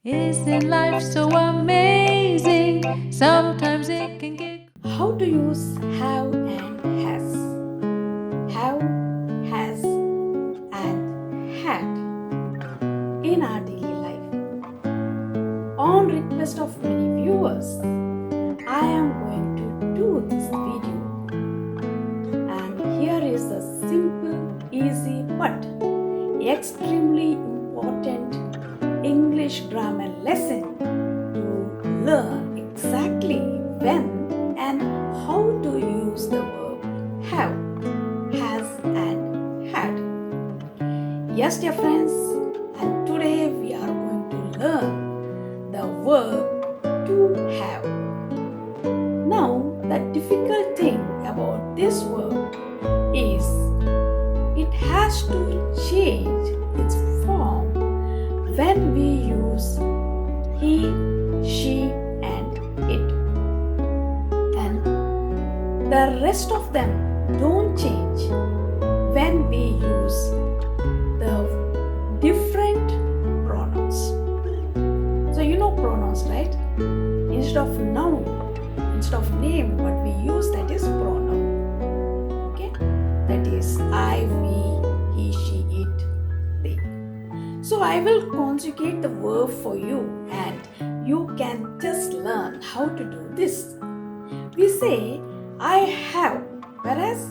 Isn't life so amazing? Sometimes it can get. How to use have and has. Have, has, and had in our daily life. On request of many viewers, I am going to do this video. And here is a simple, easy, but extremely important English grammar lesson to learn exactly when and how to use the verb have, has, and had. Yes, dear friends, and today we are going to learn the verb to have. Now, the difficult thing about this verb is it has to change its form when we use he, she, and it. And the rest of them don't change when we use the different pronouns. So you know pronouns, right? Instead of noun, instead of name, what we use, that is pronoun. Okay? That is I, we, he, she, it, they. So I will conjugate the verb for you and you can just learn how to do this. We say I have, whereas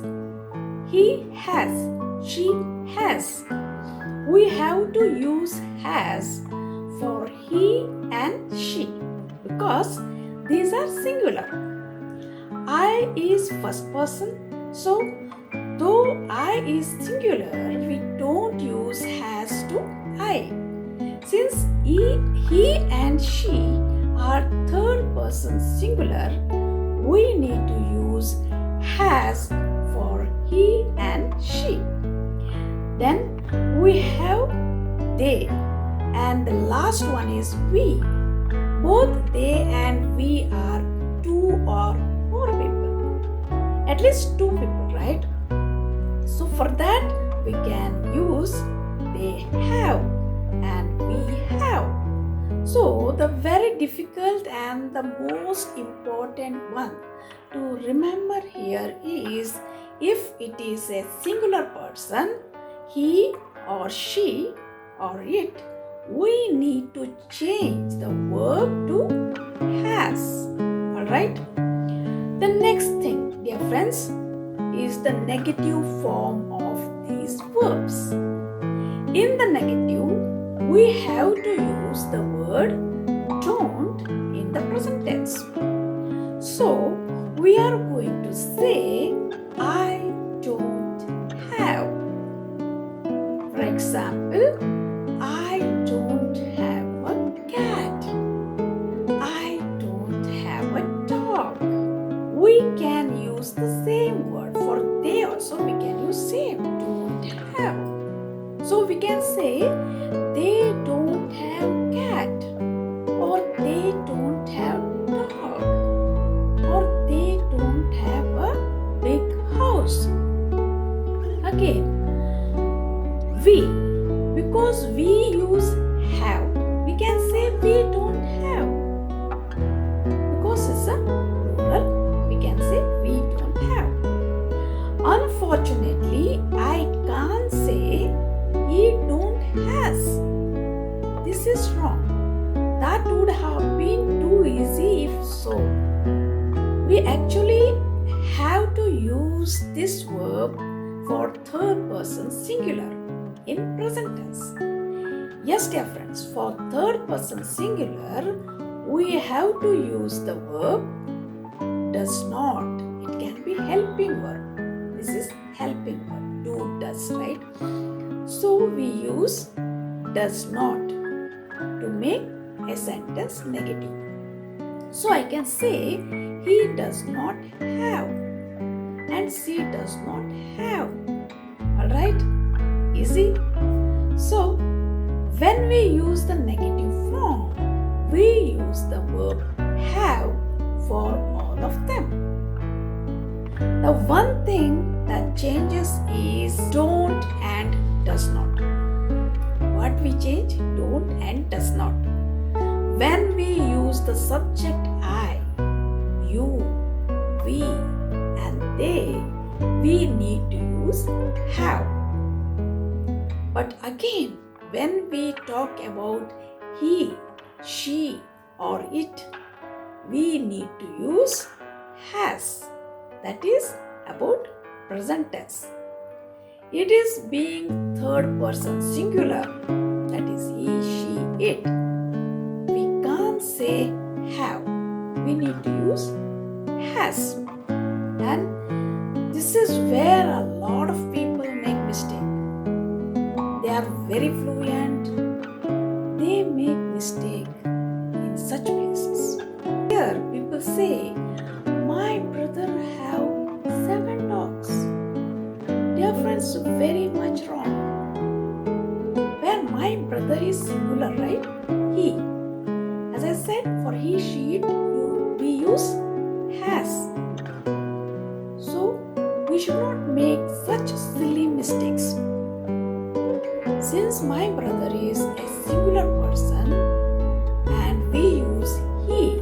he has, she has. We have to use has for he and she because these are singular. I is first person, so though I is singular, we don't use has to I. Since he and she are third person singular, we need to use has for he and she. Then we have they, and the last one is we. Both they and we are two or more people. At least two people, right? So for that we can use they have and we have. So the very difficult and the most important one to remember here is if it is a singular person, he or she or it, we need to change the verb to has. Alright? The next thing, dear friends, is the negative form of these verbs. In the negative, we have to use the word don't in the present tense. So, we are going to say I don't have. For example, I don't have a cat. I don't have a dog. We can use the same word for they also. We can use same, don't have. So we can say they don't have cat, or they don't have dog, or they don't have a big house. Again, we, because we use have, we can say we don't have. Because it's a plural, we can say we don't have. Unfortunately, I can't say he don't has. This is wrong. That would have been too easy if so. We actually have to use this verb for third person singular in present tense. Yes, dear friends, for third person singular, we have to use the verb does not. It can be helping verb. This is helping verb. Do, does, right? So we use does not to make a sentence negative. So I can say he does not have and she does not have. Alright? Easy? So when we use the negative form, we use the verb have for all of them. The one thing that changes is don't and does not. What we change? Don't and does not. when we use the subject I, you, we, and they, we need to use have. But again, when we talk about he, she, or it, we need to use has. That is about present tense. It is being third person singular. That is he, she, it. We can't say have. We need to use has. And this is where a lot of people make mistake. They are very fluent. They make mistake in such places. Here people say, my brother have 7 dogs. Dear friends, very much wrong. Where my brother is singular, right? He. As I said, for he, she, it, we use has. So we should not make such silly mistakes. Since my brother is a singular person and we use he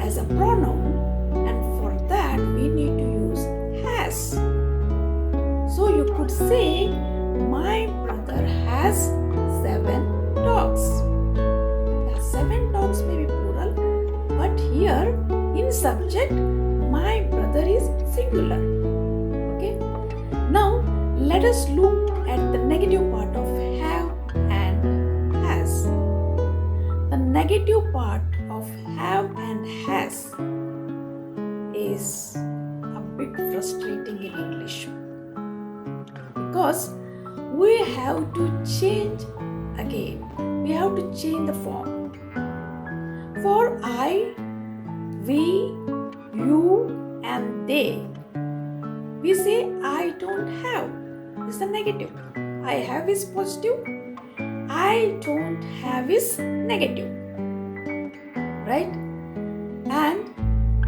as a pronoun, and for that we need to use has. So you could say, my brother has 7 dogs. The 7 dogs may be plural, but here in subject, my brother is singular. Okay. Now let us look at the negative part of have and has. The negative part of have and has is a bit frustrating in English because we have to change again. We have to change the form. For I, we, you, and they, we say I don't have. Is the negative. I have is positive. I don't have is negative. Right? And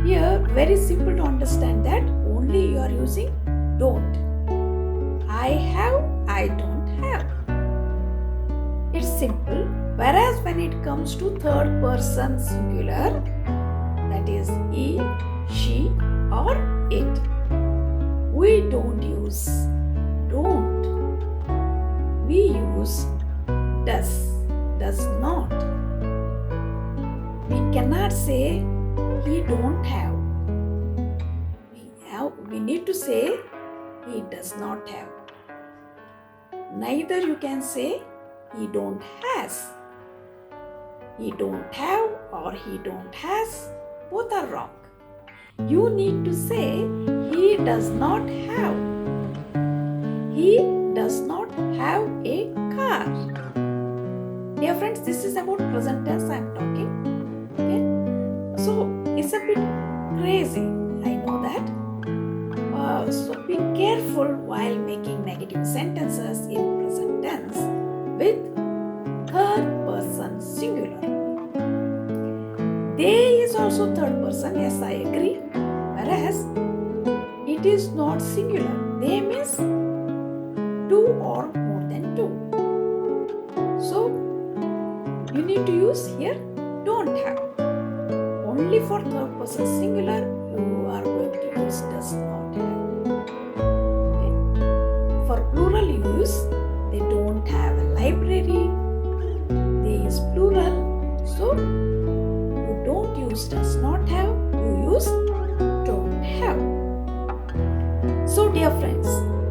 here, very simple to understand that only you are using don't. I have, I don't have. It's simple. Whereas when it comes to third person singular, that is he, she, or it, we don't use don't. We use does not. We cannot say he don't have. We need to say he does not have. Neither you can say he don't has. He don't have or he don't has. Both are wrong. You need to say he does not have. He does not have a car. Dear friends, this is about present tense I am talking. Okay? So it's a bit crazy. I know that. So be careful while making negative sentences in present tense with third person singular. They is also third person. Yes, I agree. Whereas it is not singular. They means 2 or more than 2. So you need to use here don't have. Only for third person singular you are going to use does not have. Okay. For plural use, they don't have a library. They is plural. So you don't use does not have, you use don't have. So dear friends,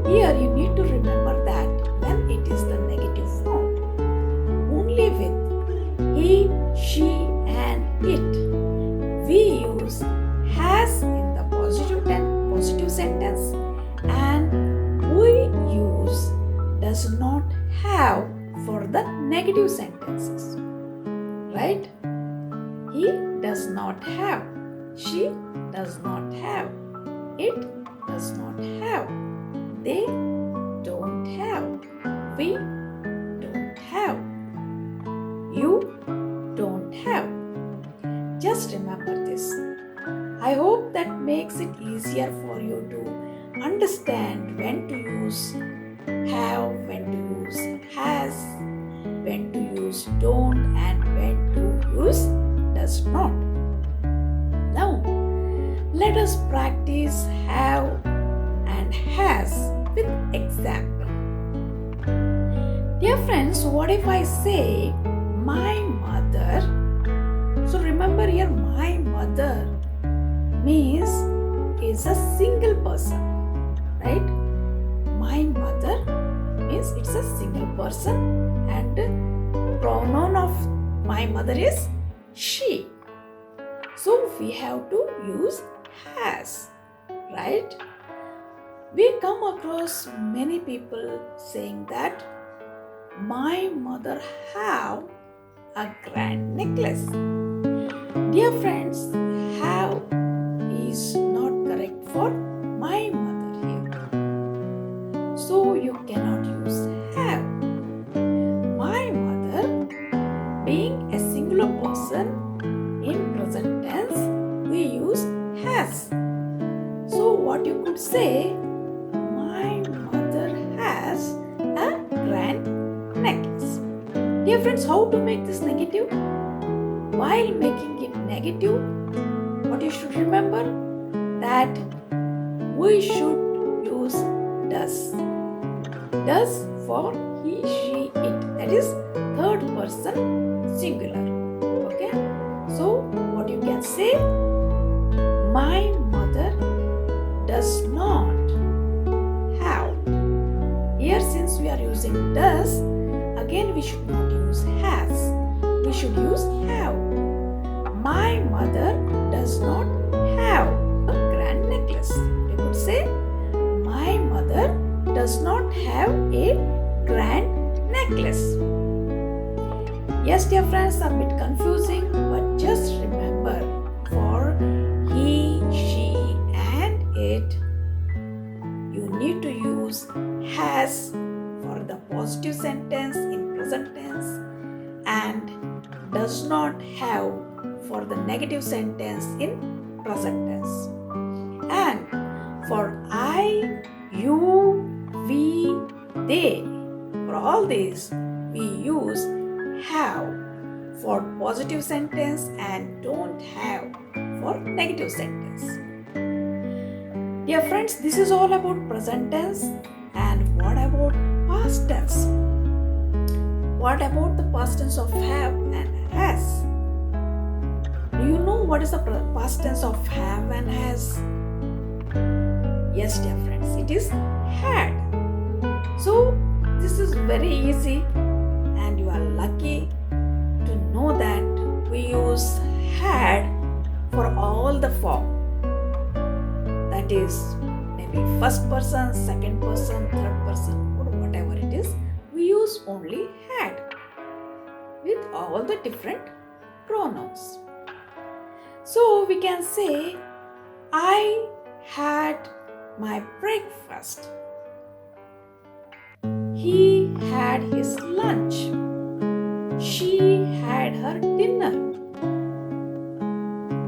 here you need to remember that when it is the negative form, only with he, she, and it, we use has in the positive sentence, and we use does not have for the negative sentences. Right? He does not have. She does not have. It does not have. They don't have. We don't have. You don't have. Just remember this. I hope that makes it easier for you to understand when to use have, when to use has, when to use use don't and when to use does not. Now, let us practice have and has with example. Dear friends, what if I say my mother? So remember here, my mother means is a single person, right? My mother means it's a single person and pronoun of my mother is she. So we have to use has, right? We come across many people saying that my mother have a grand necklace. Dear friends, have is not correct for my mother here. So you cannot use have. My mother being a singular person in present tense, we use has. So what you could say, my mother has a grand necklace. Dear friends, how to make this negative? While making it negative, what you should remember that we should use does. Does for he, she, it. That is third person singular. Okay? So what you can say, my mother does not have. Here since we are using does, again we should not use has. We should use have. My mother does not have a grand necklace. You could say, my mother does not have a grand necklace. Yes, dear friends, a bit confusing, but just remember for he, she, and it, you need to use has for the positive sentence in present tense and does not have for the negative sentence in present tense. And for I, you, we, they, for all these we use have for positive sentence and don't have for negative sentence. Dear friends, this is all about present tense. And what about past tense? What about the past tense of have and has? Do you know what is the past tense of have and has? Yes, dear friends, it is had. So this is very easy and you are lucky to know that we use had for all the form. That is maybe first person, second person, third person, or whatever it is. We use only had with all the different pronouns. So we can say, I had my breakfast. He had his lunch. She had her dinner.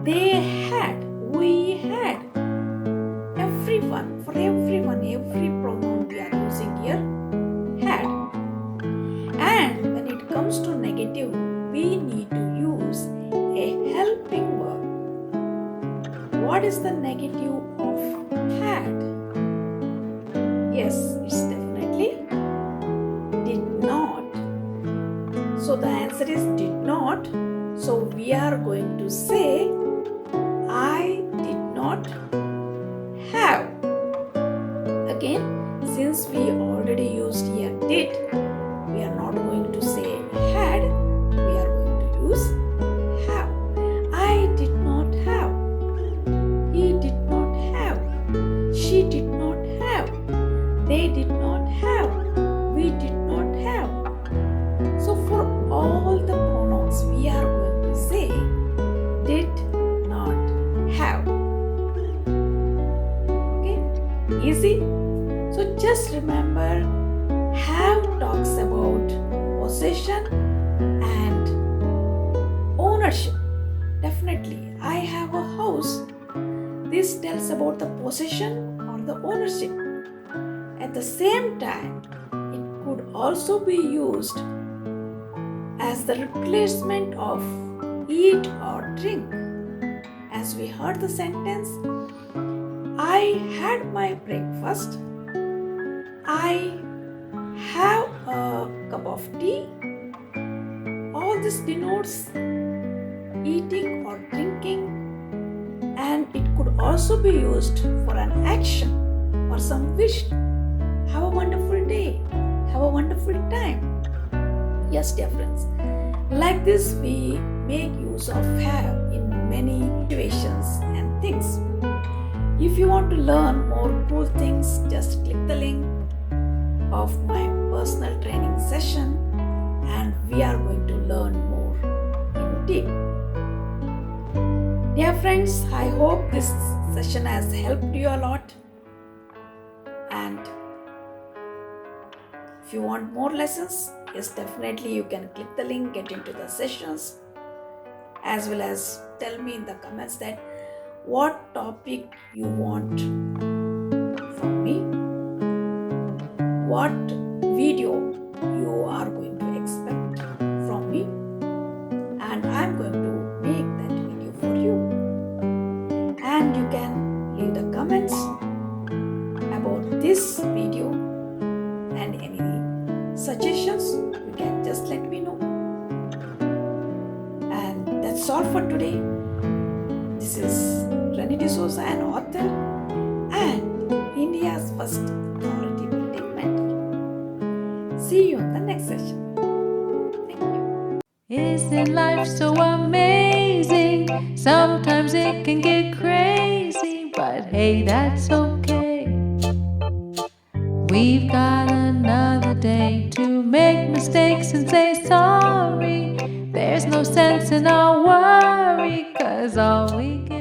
They had, we had. Everyone, for everyone, every pronoun we are using here, had. And when it comes to negative, we need to use a helping verb. What is the negative of had? Yes, it's definitely did not. So the answer is did not. So we are going to say I did not have. Again, since we already used here did, we are not going to say had, we are going to use have. I did not have. He did not have. She did not have. They did not have. We did not have. So for all the pronouns, we are going to say did not have. Okay, easy. So just remember, have talks about possession and ownership. Definitely, I have a house. This tells about the possession or the ownership. At the same time, it could also be used as the replacement of eat or drink. As we heard the sentence, I had my breakfast. I have a cup of tea. All this denotes eating or drinking, and it could also be used for an action or some wish. Have a wonderful day. Have a wonderful time. Yes, dear friends. Like this, we make use of have in many situations and things. If you want to learn more cool things, just click the link of my personal training session, and we are going to learn more in deep. Dear friends, I hope this session has helped you a lot. And if you want more lessons, yes, definitely you can click the link, get into the sessions, as well as tell me in the comments that what topic you want from me, what video you are going to expect from me, and I'm going to make that video for you. And you can leave the comments about this video and any suggestions, you can just let me know. And that's all for today. This is Rani D'Souza, an author and India's first authority building mentor. See you in the next session. Thank you. Isn't life so amazing? Sometimes it can get crazy, but hey, that's okay. We've got another day to make mistakes and say sorry. There's no sense in our worry, 'cause all we can